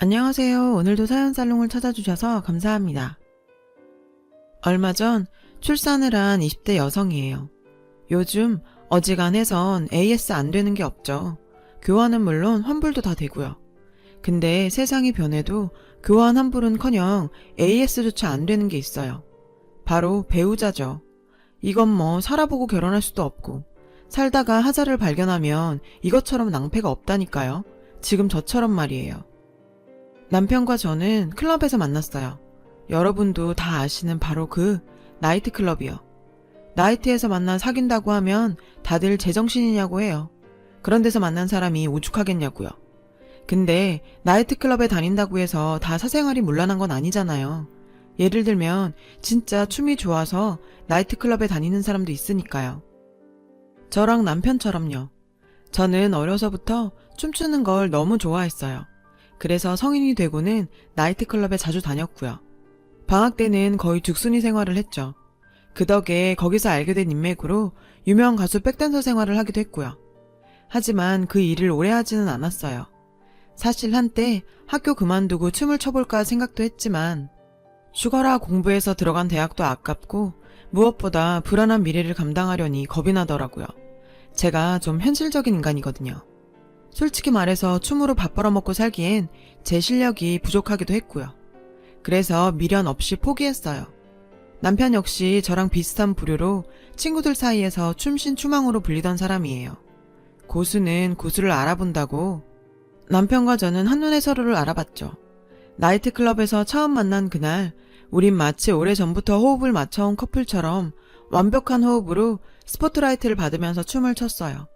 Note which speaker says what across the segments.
Speaker 1: 안녕하세요. 오늘도 사연살롱을 찾아주셔서 감사합니다. 얼마 전 출산을 한 20대 여성이에요. 요즘 어지간해선 AS 안 되는 게 없죠. 교환은 물론 환불도 다 되고요. 근데 세상이 변해도 교환 환불은커녕 AS조차 안 되는 게 있어요. 바로 배우자죠. 이건 뭐 살아보고 결혼할 수도 없고 살다가 하자를 발견하면 이것처럼 낭패가 없다니까요. 지금 저처럼 말이에요. 남편과 저는 클럽에서 만났어요. 여러분도 다 아시는 바로 그 나이트클럽이요. 나이트에서 만나 사귄다고 하면 다들 제정신이냐고 해요. 그런 데서 만난 사람이 오죽하겠냐고요. 근데 나이트클럽에 다닌다고 해서 다 사생활이 문란한 건 아니잖아요. 예를 들면 진짜 춤이 좋아서 나이트클럽에 다니는 사람도 있으니까요. 저랑 남편처럼요. 저는 어려서부터 춤추는 걸 너무 좋아했어요. 그래서 성인이 되고는 나이트클럽에 자주 다녔고요. 방학 때는 거의 죽순이 생활을 했죠. 그 덕에 거기서 알게 된 인맥으로 유명 가수 백댄서 생활을 하기도 했고요. 하지만 그 일을 오래 하지는 않았어요. 사실 한때 학교 그만두고 춤을 춰볼까 생각도 했지만 죽어라 공부해서 들어간 대학도 아깝고 무엇보다 불안한 미래를 감당하려니 겁이 나더라고요. 제가 좀 현실적인 인간이거든요. 솔직히 말해서 춤으로 밥 벌어먹고 살기엔 제 실력이 부족하기도 했고요. 그래서 미련 없이 포기했어요. 남편 역시 저랑 비슷한 부류로 친구들 사이에서 춤신 추망으로 불리던 사람이에요. 고수는 고수를 알아본다고 남편과 저는 한눈에 서로를 알아봤죠. 나이트클럽에서 처음 만난 그날 우린 마치 오래전부터 호흡을 맞춰온 커플처럼 완벽한 호흡으로 스포트라이트를 받으면서 춤을 췄어요.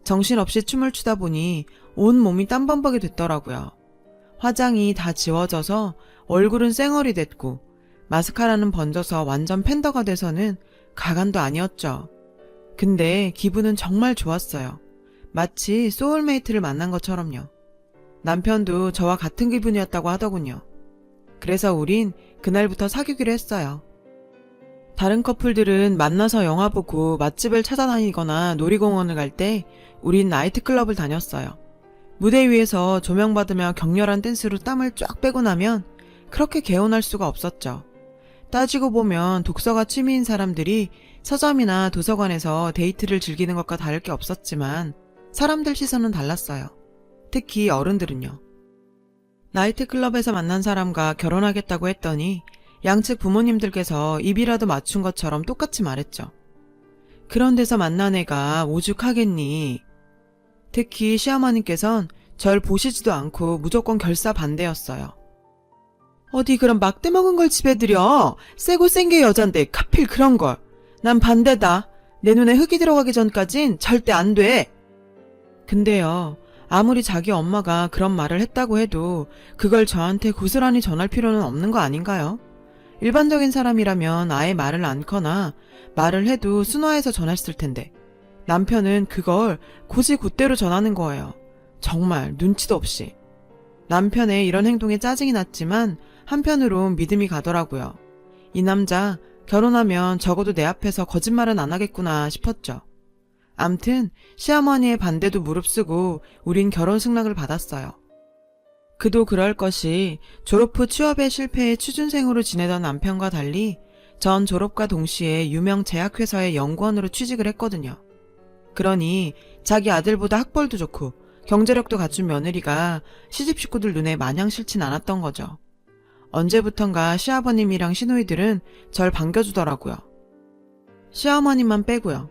Speaker 1: 정신없이 춤을 추다 보니 온 몸이 땀범벅이 됐더라고요. 화장이 다 지워져서 얼굴은 쌩얼이 됐고 마스카라는 번져서 완전 팬더가 돼서는 가관도 아니었죠. 근데 기분은 정말 좋았어요. 마치 소울메이트를 만난 것처럼요. 남편도 저와 같은 기분이었다고 하더군요. 그래서 우린 그날부터 사귀기로 했어요. 다른 커플들은 만나서 영화 보고 맛집을 찾아다니거나 놀이공원을 갈 때 우린 나이트클럽을 다녔어요. 무대 위에서 조명받으며 격렬한 댄스로 땀을 쫙 빼고 나면 그렇게 개운할 수가 없었죠. 따지고 보면 독서가 취미인 사람들이 서점이나 도서관에서 데이트를 즐기는 것과 다를 게 없었지만 사람들 시선은 달랐어요. 특히 어른들은요. 나이트클럽에서 만난 사람과 결혼하겠다고 했더니 양측 부모님들께서 입이라도 맞춘 것처럼 똑같이 말했죠. 그런 데서 만난 애가 오죽하겠니. 특히 시어머님께선 절 보시지도 않고 무조건 결사 반대였어요. 어디 그럼 막대 먹은 걸 집에 들여. 세고 센 게 여잔데 하필 그런 걸. 난 반대다. 내 눈에 흙이 들어가기 전까진 절대 안 돼. 근데요. 아무리 자기 엄마가 그런 말을 했다고 해도 그걸 저한테 고스란히 전할 필요는 없는 거 아닌가요? 일반적인 사람이라면 아예 말을 않거나 말을 해도 순화해서 전했을 텐데 남편은 그걸 곧이곧대로 전하는 거예요. 정말 눈치도 없이. 남편의 이런 행동에 짜증이 났지만 한편으론 믿음이 가더라고요. 이 남자 결혼하면 적어도 내 앞에서 거짓말은 안 하겠구나 싶었죠. 암튼 시어머니의 반대도 무릅쓰고 우린 결혼 승낙을 받았어요. 그도 그럴 것이 졸업 후 취업에 실패해 취준생으로 지내던 남편과 달리 전 졸업과 동시에 유명 제약회사의 연구원으로 취직을 했거든요. 그러니 자기 아들보다 학벌도 좋고 경제력도 갖춘 며느리가 시집 식구들 눈에 마냥 싫진 않았던 거죠. 언제부턴가 시아버님이랑 시누이들은 절 반겨주더라고요. 시어머님만 빼고요.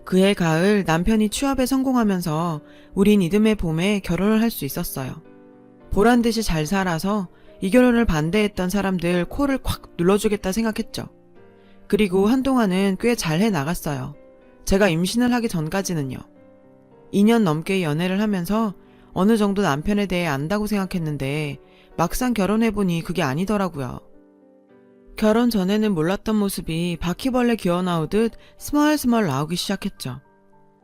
Speaker 1: 그해 가을 남편이 취업에 성공하면서 우린 이듬해 봄에 결혼을 할 수 있었어요. 보란듯이 잘 살아서 이 결혼을 반대했던 사람들 코를 콱 눌러주겠다 생각했죠. 그리고 한동안은 꽤 잘 해나갔어요. 제가 임신을 하기 전까지는요. 2년 넘게 연애를 하면서 어느 정도 남편에 대해 안다고 생각했는데 막상 결혼해보니 그게 아니더라고요. 결혼 전에는 몰랐던 모습이 바퀴벌레 기어나오듯 스멀스멀 나오기 시작했죠.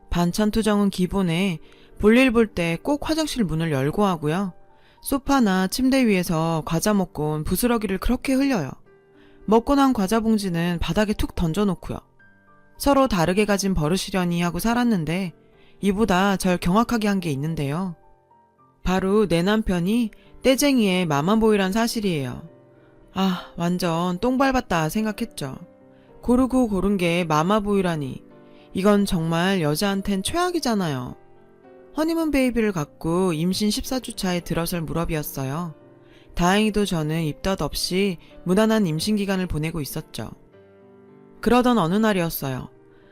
Speaker 1: 반찬 투정은 기본에 볼일 볼 때 꼭 화장실 문을 열고 하고요. 소파나 침대 위에서 과자 먹고 온 부스러기를 그렇게 흘려요. 먹고 난 과자 봉지는 바닥에 툭 던져놓고요. 서로 다르게 가진 버릇이려니 하고 살았는데 이보다 절 경악하게 한 게 있는데요. 바로 내 남편이 떼쟁이의 마마보이란 사실이에요. 아, 완전 똥 밟았다 생각했죠. 고르고 고른 게 마마보이라니. 이건 정말 여자한텐 최악이잖아요. 허니문 베이비를 갖고 임신 14주 차에 들어설 무렵이었어요. 다행히도 저는 입덧 없이 무난한 임신 기간을 보내고 있었죠. 그러던 어느 날이었어요.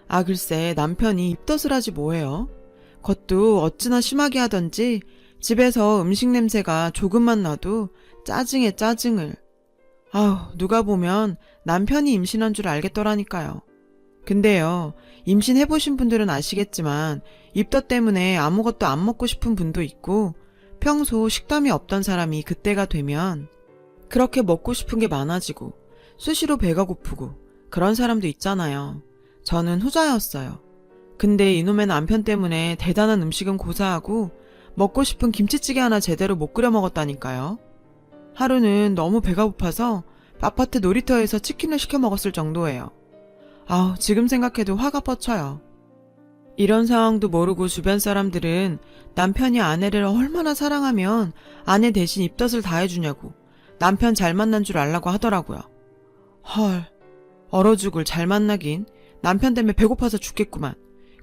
Speaker 1: 아, 글쎄 남편이 입덧을 하지 뭐해요. 그것도 어찌나 심하게 하던지 집에서 음식 냄새가 조금만 나도 짜증에 짜증을. 아우, 누가 보면 남편이 임신한 줄 알겠더라니까요. 근데요, 임신해보신 분들은 아시겠지만 입덧 때문에 아무것도 안 먹고 싶은 분도 있고 평소 식담이 없던 사람이 그때가 되면 그렇게 먹고 싶은 게 많아지고 수시로 배가 고프고 그런 사람도 있잖아요. 저는 후자였어요. 근데 이놈의 남편 때문에 대단한 음식은 고사하고 먹고 싶은 김치찌개 하나 제대로 못 끓여 먹었다니까요. 하루는 너무 배가 고파서 아파트 놀이터에서 치킨을 시켜 먹었을 정도예요. 아우, 지금 생각해도 화가 뻗쳐요. 이런 상황도 모르고 주변 사람들은 남편이 아내를 얼마나 사랑하면 아내 대신 입덧을 다 해주냐고 남편 잘 만난 줄 알라고 하더라고요. 헐, 얼어 죽을 잘 만나긴. 남편 때문에 배고파서 죽겠구만.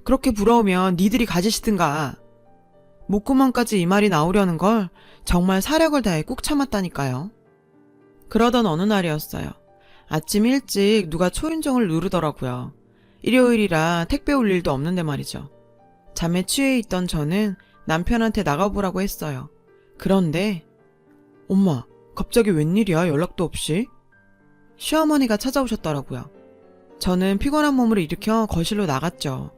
Speaker 1: 그렇게 부러우면 니들이 가지시든가. 목구멍까지 이 말이 나오려는 걸 정말 사력을 다해 꾹 참았다니까요. 그러던 어느 날이었어요. 아침 일찍 누가 초인종을 누르더라고요. 일요일이라 택배 올 일도 없는데 말이죠. 잠에 취해 있던 저는 남편한테 나가보라고 했어요. 그런데 엄마, 갑자기 웬일이야, 연락도 없이? 시어머니가 찾아오셨더라고요. 저는 피곤한 몸을 일으켜 거실로 나갔죠.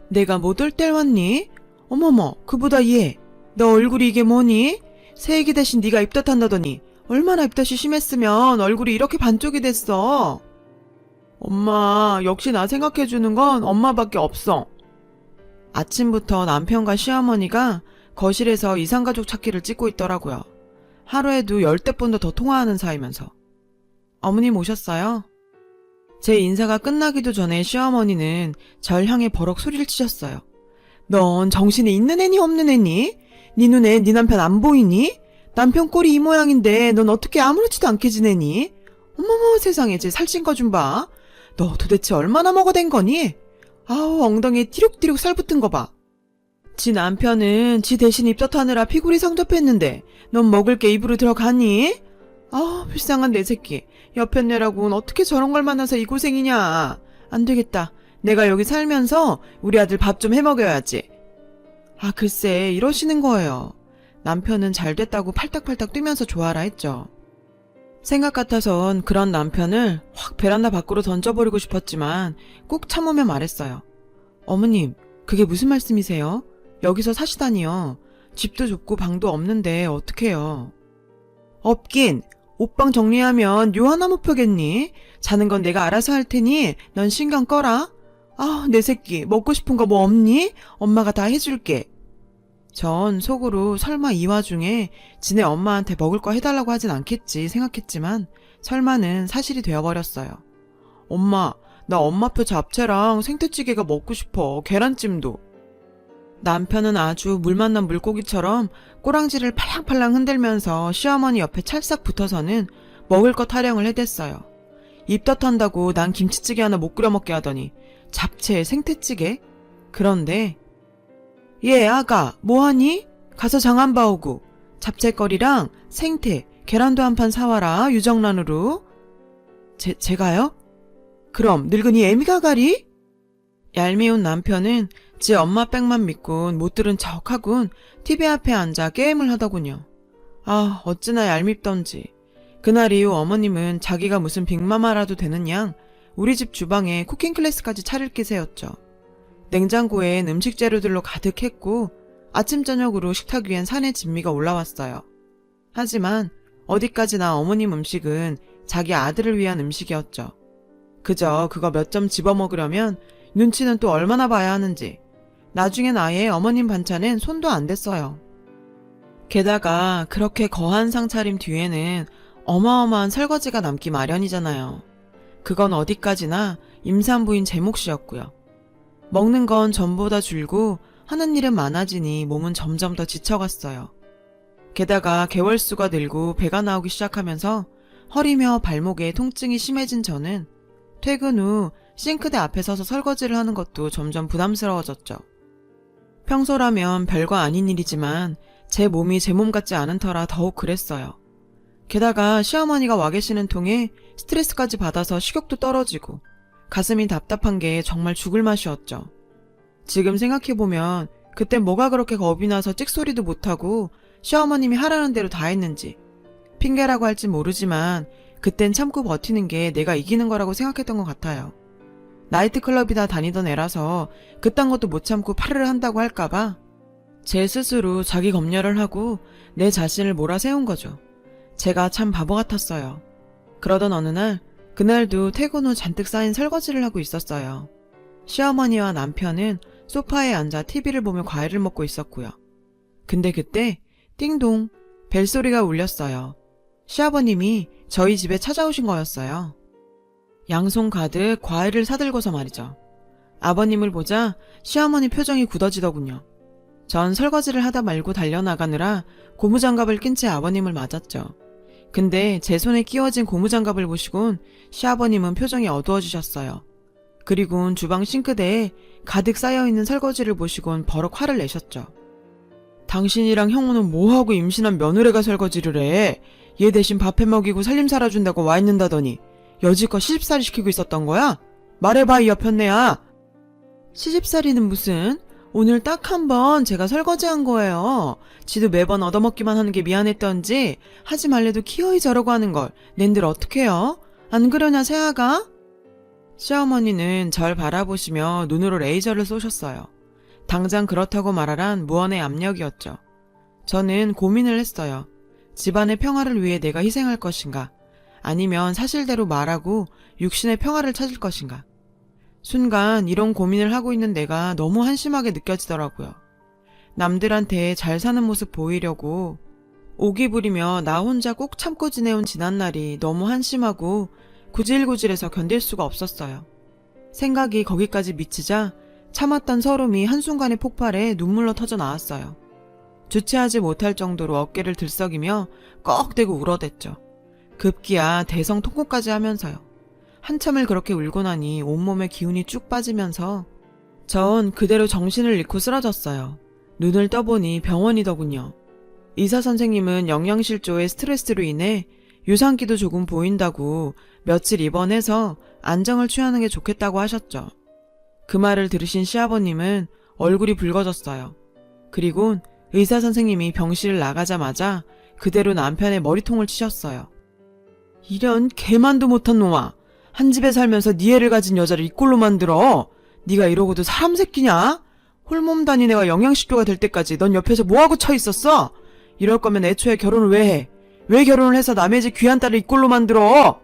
Speaker 1: 내가 못 올 때 왔니? 어머머, 그보다 얘, 너 얼굴이 이게 뭐니? 새애기 대신 네가 입덧한다더니 얼마나 입덧이 심했으면 얼굴이 이렇게 반쪽이 됐어. 엄마, 역시 나 생각해주는 건 엄마밖에 없어. 아침부터 남편과 시어머니가 거실에서 이상가족 찾기를 찍고 있더라고요. 하루에도 10대번도 더 통화하는 사이면서. 어머님 오셨어요? 제 인사가 끝나기도 전에 시어머니는 절 향해 버럭 소리를 치셨어요. 넌 정신이 있는 애니 없는 애니? 네 눈에 네 남편 안 보이니? 남편 꼴이 이 모양인데 넌 어떻게 아무렇지도 않게 지내니? 어머머, 세상에, 쟤 살찐 거 좀 봐. 너 도대체 얼마나 먹어댄 거니? 아우, 엉덩이에 띠룩띠룩 살 붙은 거 봐. 지 남편은 지 대신 입덧하느라 피골이 성접했는데 넌 먹을 게 입으로 들어가니? 아우, 불쌍한 내 새끼. 여편네라고는 어떻게 저런 걸 만나서 이 고생이냐. 안 되겠다. 내가 여기 살면서 우리 아들 밥 좀 해먹여야지. 아, 글쎄 이러시는 거예요. 남편은 잘 됐다고 팔딱팔딱 뛰면서 좋아라 했죠. 생각 같아선 그런 남편을 확 베란다 밖으로 던져버리고 싶었지만 꾹 참으며 말했어요. 어머님, 그게 무슨 말씀이세요? 여기서 사시다니요. 집도 좁고 방도 없는데 어떡해요. 없긴. 옷방 정리하면 요 하나 못 펴겠니? 자는 건 내가 알아서 할 테니 넌 신경 꺼라. 아, 내 새끼 먹고 싶은 거 뭐 없니? 엄마가 다 해줄게. 전 속으로 설마 이 와중에 지네 엄마한테 먹을 거 해달라고 하진 않겠지 생각했지만 설마는 사실이 되어버렸어요. 엄마, 나 엄마표 잡채랑 생태찌개가 먹고 싶어. 계란찜도. 남편은 아주 물 만난 물고기처럼 꼬랑지를 팔랑팔랑 흔들면서 시어머니 옆에 찰싹 붙어서는 먹을 것 타령을 해댔어요. 입덧한다고 난 김치찌개 하나 못 끓여 먹게 하더니 잡채, 생태찌개? 그런데 예, 아가, 뭐하니? 가서 장 안 봐오고 잡채거리랑 생태, 계란도 한 판 사와라, 유정란으로. 제가요? 그럼 늙은이 애미가 가리? 얄미운 남편은 지 엄마 빽만 믿곤 못 들은 척하곤 TV 앞에 앉아 게임을 하더군요. 아, 어찌나 얄밉던지. 그날 이후 어머님은 자기가 무슨 빅마마라도 되는 양 우리 집 주방에 쿠킹 클래스까지 차릴 기세였죠. 냉장고엔 음식 재료들로 가득했고 아침 저녁으로 식탁 위엔 산의 진미가 올라왔어요. 하지만 어디까지나 어머님 음식은 자기 아들을 위한 음식이었죠. 그저 그거 몇 점 집어먹으려면 눈치는 또 얼마나 봐야 하는지. 나중엔 아예 어머님 반찬엔 손도 안 댔어요. 게다가 그렇게 거한 상차림 뒤에는 어마어마한 설거지가 남기 마련이잖아요. 그건 어디까지나 임산부인 제 몫이었고요. 먹는 건 전보다 줄고 하는 일은 많아지니 몸은 점점 더 지쳐갔어요. 게다가 개월수가 늘고 배가 나오기 시작하면서 허리며 발목에 통증이 심해진 저는 퇴근 후 싱크대 앞에 서서 설거지를 하는 것도 점점 부담스러워졌죠. 평소라면 별거 아닌 일이지만 제 몸이 제 몸 같지 않은 터라 더욱 그랬어요. 게다가 시어머니가 와 계시는 통에 스트레스까지 받아서 식욕도 떨어지고 가슴이 답답한 게 정말 죽을 맛이었죠. 지금 생각해보면 그때 뭐가 그렇게 겁이 나서 찍소리도 못하고 시어머님이 하라는 대로 다 했는지, 핑계라고 할진 모르지만 그땐 참고 버티는 게 내가 이기는 거라고 생각했던 것 같아요. 나이트클럽이다 다니던 애라서 그딴 것도 못 참고 파르르 한다고 할까봐 제 스스로 자기 검열을 하고 내 자신을 몰아세운 거죠. 제가 참 바보 같았어요. 그러던 어느 날, 그날도 퇴근 후 잔뜩 쌓인 설거지를 하고 있었어요. 시어머니와 남편은 소파에 앉아 TV를 보며 과일을 먹고 있었고요. 근데 그때 띵동 벨소리가 울렸어요. 시아버님이 저희 집에 찾아오신 거였어요. 양손 가득 과일을 사들고서 말이죠. 아버님을 보자 시어머니 표정이 굳어지더군요. 전 설거지를 하다 말고 달려나가느라 고무장갑을 낀 채 아버님을 맞았죠. 근데 제 손에 끼워진 고무장갑을 보시곤 시아버님은 표정이 어두워지셨어요. 그리곤 주방 싱크대에 가득 쌓여있는 설거지를 보시곤 버럭 화를 내셨죠. 당신이랑 형우는 뭐하고 임신한 며느리가 설거지를 해? 얘 대신 밥해 먹이고 살림 살아준다고 와 있는다더니 여지껏 시집살이 시키고 있었던 거야? 말해봐 이 여편네야. 시집살이는 무슨? 오늘 딱 한 번 제가 설거지한 거예요. 지도 매번 얻어먹기만 하는 게 미안했던지 하지 말래도 기어이 저러고 하는 걸 낸들 어떡해요? 안 그러냐 새아가? 시어머니는 절 바라보시며 눈으로 레이저를 쏘셨어요. 당장 그렇다고 말하란 무언의 압력이었죠. 저는 고민을 했어요. 집안의 평화를 위해 내가 희생할 것인가? 아니면 사실대로 말하고 육신의 평화를 찾을 것인가? 순간 이런 고민을 하고 있는 내가 너무 한심하게 느껴지더라고요. 남들한테 잘 사는 모습 보이려고 오기 부리며 나 혼자 꼭 참고 지내온 지난날이 너무 한심하고 구질구질해서 견딜 수가 없었어요. 생각이 거기까지 미치자 참았던 서름이 한순간에 폭발해 눈물로 터져 나왔어요. 주체하지 못할 정도로 어깨를 들썩이며 꺽대고 울어댔죠. 급기야 대성 통곡까지 하면서요. 한참을 그렇게 울고 나니 온몸에 기운이 쭉 빠지면서 전 그대로 정신을 잃고 쓰러졌어요. 눈을 떠보니 병원이더군요. 의사 선생님은 영양실조의 스트레스로 인해 유산기도 조금 보인다고 며칠 입원해서 안정을 취하는 게 좋겠다고 하셨죠. 그 말을 들으신 시아버님은 얼굴이 붉어졌어요. 그리곤 의사 선생님이 병실을 나가자마자 그대로 남편의 머리통을 치셨어요. 이런 개만도 못한 놈아. 한 집에 살면서 네 애를 가진 여자를 이 꼴로 만들어. 네가 이러고도 사람 새끼냐? 홀몸 다닌 애가 영양실조가 될 때까지 넌 옆에서 뭐하고 쳐 있었어? 이럴 거면 애초에 결혼을 왜 해? 왜 결혼을 해서 남의 집 귀한 딸을 이 꼴로 만들어?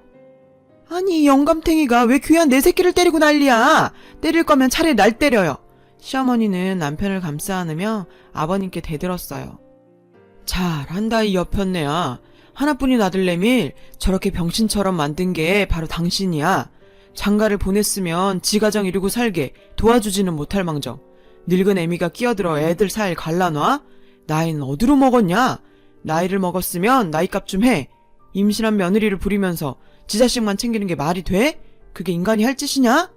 Speaker 1: 아니 이 영감탱이가 왜 귀한 내 새끼를 때리고 난리야? 때릴 거면 차라리 날 때려요. 시어머니는 남편을 감싸 안으며 아버님께 대들었어요. 잘한다 이 여편네야. 하나뿐인 아들내밀 저렇게 병신처럼 만든 게 바로 당신이야. 장가를 보냈으면 지 가정 이루고 살게 도와주지는 못할 망정 늙은 애미가 끼어들어 애들 살 갈라놔? 나이는 어디로 먹었냐? 나이를 먹었으면 나이값 좀 해. 임신한 며느리를 부리면서 지 자식만 챙기는 게 말이 돼? 그게 인간이 할 짓이냐?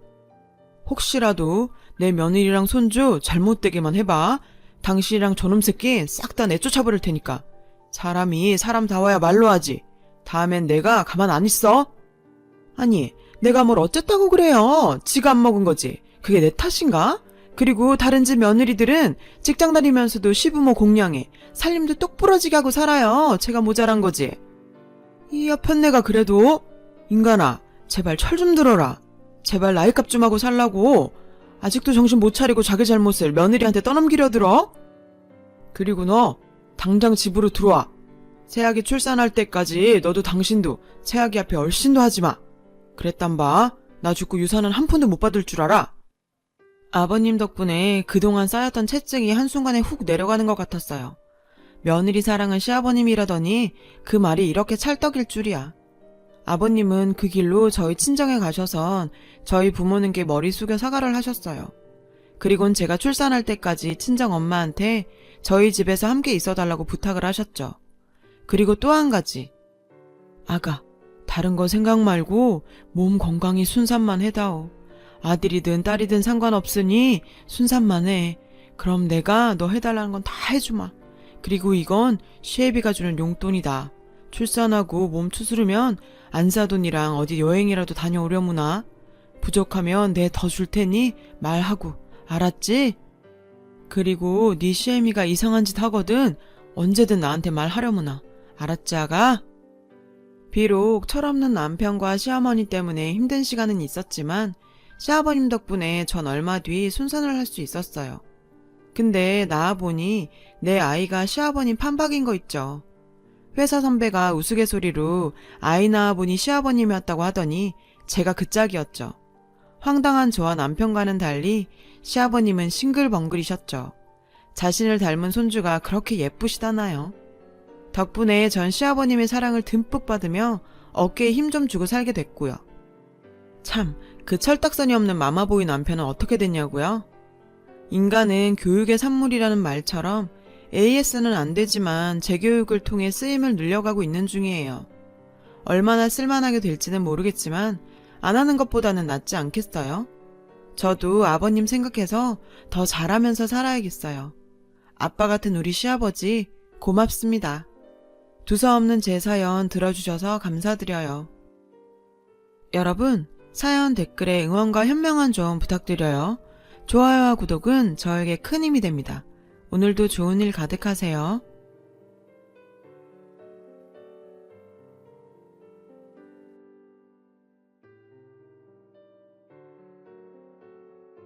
Speaker 1: 혹시라도 내 며느리랑 손주 잘못되게만 해봐. 당신이랑 저놈 새끼 싹 다 내쫓아버릴 테니까. 사람이 사람다워야 말로 하지. 다음엔 내가 가만 안 있어. 아니 내가 뭘 어쨌다고 그래요. 지가 안 먹은 거지. 그게 내 탓인가? 그리고 다른 집 며느리들은 직장 다니면서도 시부모 공양해 살림도 똑부러지게 하고 살아요. 제가 모자란 거지. 이 여편네가 그래도 인간아 제발 철 좀 들어라. 제발 나이값 좀 하고 살라고. 아직도 정신 못 차리고 자기 잘못을 며느리한테 떠넘기려 들어? 그리고 너 당장 집으로 들어와. 새아기 출산할 때까지 너도 당신도 새아기 앞에 얼씬도 하지마. 그랬단 봐. 나 죽고 유산은 한 푼도 못 받을 줄 알아. 아버님 덕분에 그동안 쌓였던 채증이 한순간에 훅 내려가는 것 같았어요. 며느리 사랑은 시아버님이라더니 그 말이 이렇게 찰떡일 줄이야. 아버님은 그 길로 저희 친정에 가셔선 저희 부모님께 머리 숙여 사과를 하셨어요. 그리곤 제가 출산할 때까지 친정 엄마한테 저희 집에서 함께 있어달라고 부탁을 하셨죠. 그리고 또 한 가지. 아가, 다른 거 생각 말고 몸 건강히 순산만 해다오. 아들이든 딸이든 상관없으니 순산만 해. 그럼 내가 너 해달라는 건 다 해주마. 그리고 이건 시애비가 주는 용돈이다. 출산하고 몸 추스르면 안사돈이랑 어디 여행이라도 다녀오려무나. 부족하면 내 더 줄 테니 말하고, 알았지? 그리고 네 시애미가 이상한 짓 하거든 언제든 나한테 말하려무나. 알았지, 아가? 비록 철없는 남편과 시어머니 때문에 힘든 시간은 있었지만 시아버님 덕분에 전 얼마 뒤 순산을 할 수 있었어요. 근데 낳아보니 내 아이가 시아버님 판박인 거 있죠. 회사 선배가 우스갯소리로 아이 낳아보니 시아버님이었다고 하더니 제가 그 짝이었죠. 황당한 저와 남편과는 달리 시아버님은 싱글벙글이셨죠. 자신을 닮은 손주가 그렇게 예쁘시다나요. 덕분에 전 시아버님의 사랑을 듬뿍 받으며 어깨에 힘 좀 주고 살게 됐고요. 참, 그 철딱선이 없는 마마보이 남편은 어떻게 됐냐고요? 인간은 교육의 산물이라는 말처럼 AS는 안 되지만 재교육을 통해 쓰임을 늘려가고 있는 중이에요. 얼마나 쓸만하게 될지는 모르겠지만 안 하는 것보다는 낫지 않겠어요? 저도 아버님 생각해서 더 잘하면서 살아야겠어요. 아빠 같은 우리 시아버지 고맙습니다. 두서없는 제 사연 들어주셔서 감사드려요. 여러분, 사연 댓글에 응원과 현명한 조언 부탁드려요. 좋아요와 구독은 저에게 큰 힘이 됩니다. 오늘도 좋은 일 가득하세요.